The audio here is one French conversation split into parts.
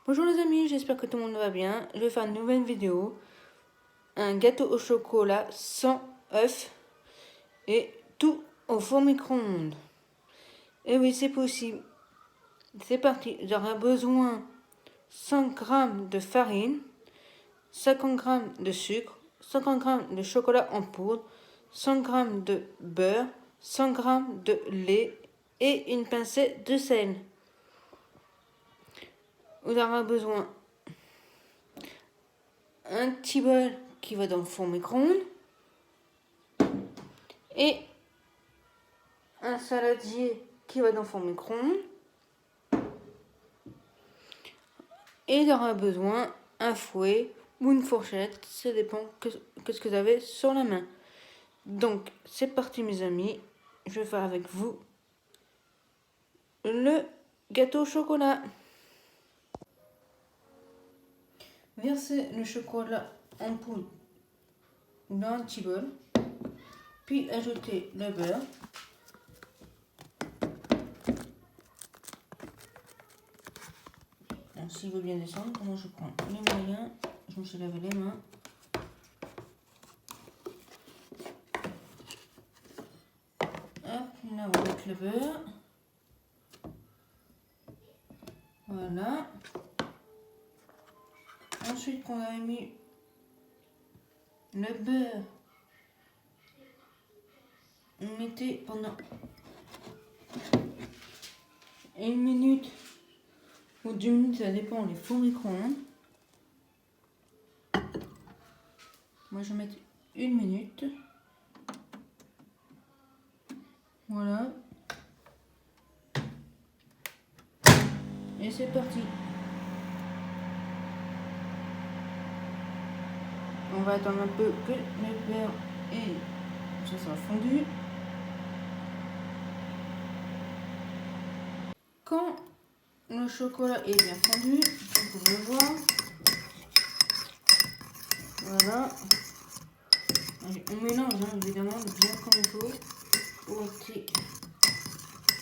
Bonjour les amis, j'espère que tout le monde va bien. Je vais faire une nouvelle vidéo. Un gâteau au chocolat sans œufs et tout au four micro-ondes. Et oui, c'est possible. C'est parti. J'aurai besoin 100 g de farine, 50 g de sucre, 50 g de chocolat en poudre, 100 g de beurre, 100 g de lait et une pincée de sel. Vous aurez besoin un petit bol qui va dans le four micro-ondes et un saladier qui va dans le four micro-ondes. Et il aura besoin un fouet ou une fourchette, ça dépend que ce que vous avez sur la main. Donc c'est parti mes amis, je vais faire avec vous le gâteau au chocolat. Versez le chocolat en poudre dans un petit bol, puis ajoutez le beurre. Alors, s'il veut bien descendre, moi je prends les moyens, je me suis lavé les mains. Hop, là on va mettre le beurre. Voilà. Ensuite, qu'on a mis le beurre, on mettait pendant 1 minute ou 2 minutes, ça dépend, les fours micro-ondes. Moi, je vais mettre 1 minute. Voilà. Et c'est parti. On va attendre un peu que le beurre et ça soit fondu. Quand le chocolat est bien fondu, vous pouvez le voir. Voilà. On mélange évidemment bien comme il faut pour éviter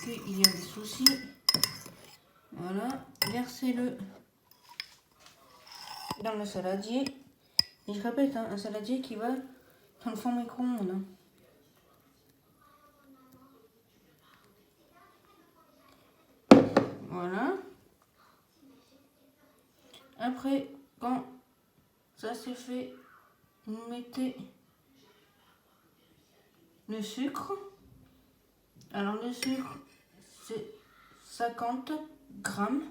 qu'il y a des soucis. Voilà. Versez-le dans le saladier. Et je répète, un saladier qui va dans le four micro-ondes. Voilà. Après, quand ça c'est fait, vous mettez le sucre. Alors le sucre, c'est 50 grammes.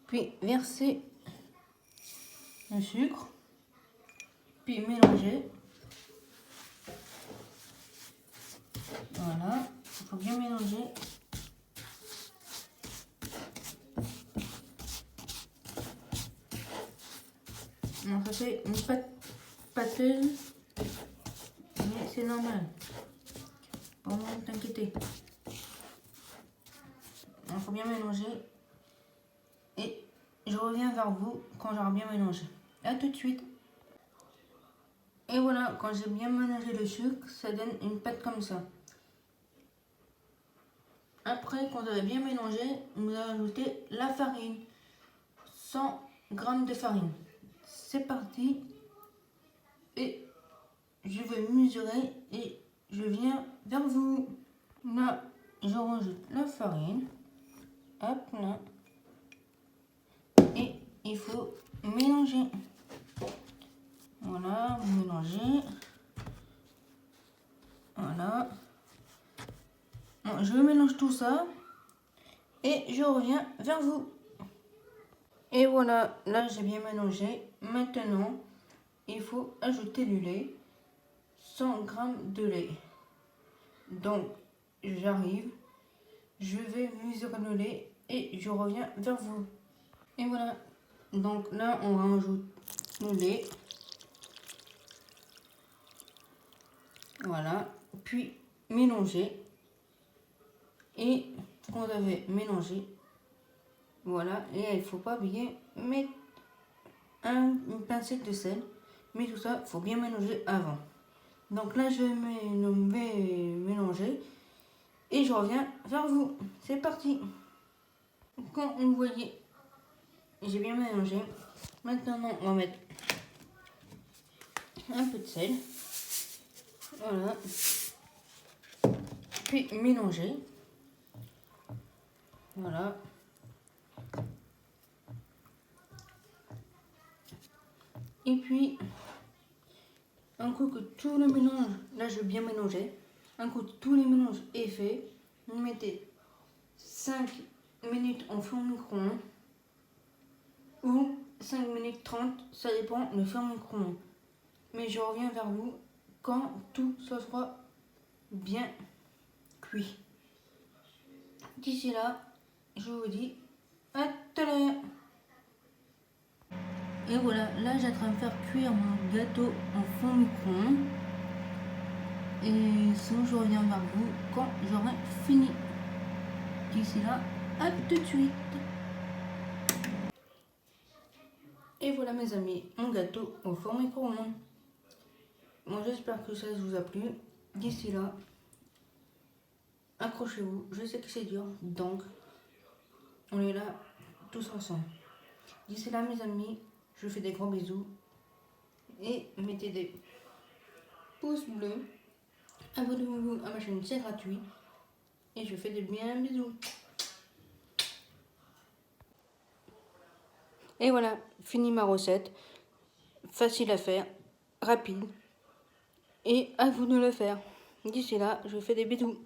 Puis versez le sucre. Puis mélangez. Voilà. Il faut bien mélanger. Non, ça fait une pâteuse, mais c'est normal. Pas besoin de t'inquiéter. Il faut bien mélanger. Et je reviens vers vous quand j'aurai bien mélangé. A tout de suite. Et voilà, quand j'ai bien mélangé le sucre, ça donne une pâte comme ça. Après, quand vous avez bien mélangé, vous allez ajouter la farine. 100 g de farine. C'est parti. Et je vais mesurer et je viens vers vous. Là, je rajoute la farine. Hop là. Et il faut mélanger. Voilà, vous mélangez. Voilà. Bon, je mélange tout ça. Et je reviens vers vous. Et voilà, là j'ai bien mélangé. Maintenant, il faut ajouter du lait. 100 g de lait. Donc, j'arrive. Je vais mesurer le lait et je reviens vers vous. Et voilà. Donc là, on rajoute le lait. Voilà. Puis, mélanger. Et quand vous avez mélangé, voilà. Et il ne faut pas oublier mettre une pincette de sel. Mais tout ça, il faut bien mélanger avant. Donc là, je vais mélanger. Et je reviens vers vous. C'est parti. Quand vous voyez, j'ai bien mélangé. Maintenant, on va mettre un peu de sel. Voilà. Puis mélanger. Voilà. Et puis, un coup que tout le mélange, là je vais bien mélanger, un coup que tout le mélange est fait, vous mettez 5 minutes en four micro-ondes ou 5 minutes 30, ça dépend le four micro-ondes. Mais je reviens vers vous quand tout ça sera bien cuit. D'ici là, je vous dis à tout à l'heure. Et voilà, là j'ai en train de faire cuire mon gâteau en four micro-ondes. Et sinon je reviens vers vous quand j'aurai fini. D'ici là, à tout de suite. Et voilà mes amis, mon gâteau au four micro-ondes. Bon, j'espère que ça vous a plu. D'ici là, accrochez-vous. Je sais que c'est dur, donc on est là tous ensemble. D'ici là mes amis, je vous fais des gros bisous. Et mettez des pouces bleus. Abonnez-vous à ma chaîne, c'est gratuit. Et je fais des bien bisous. Et voilà, fini ma recette. Facile à faire, rapide. Et à vous de le faire. D'ici là, je vous fais des bisous.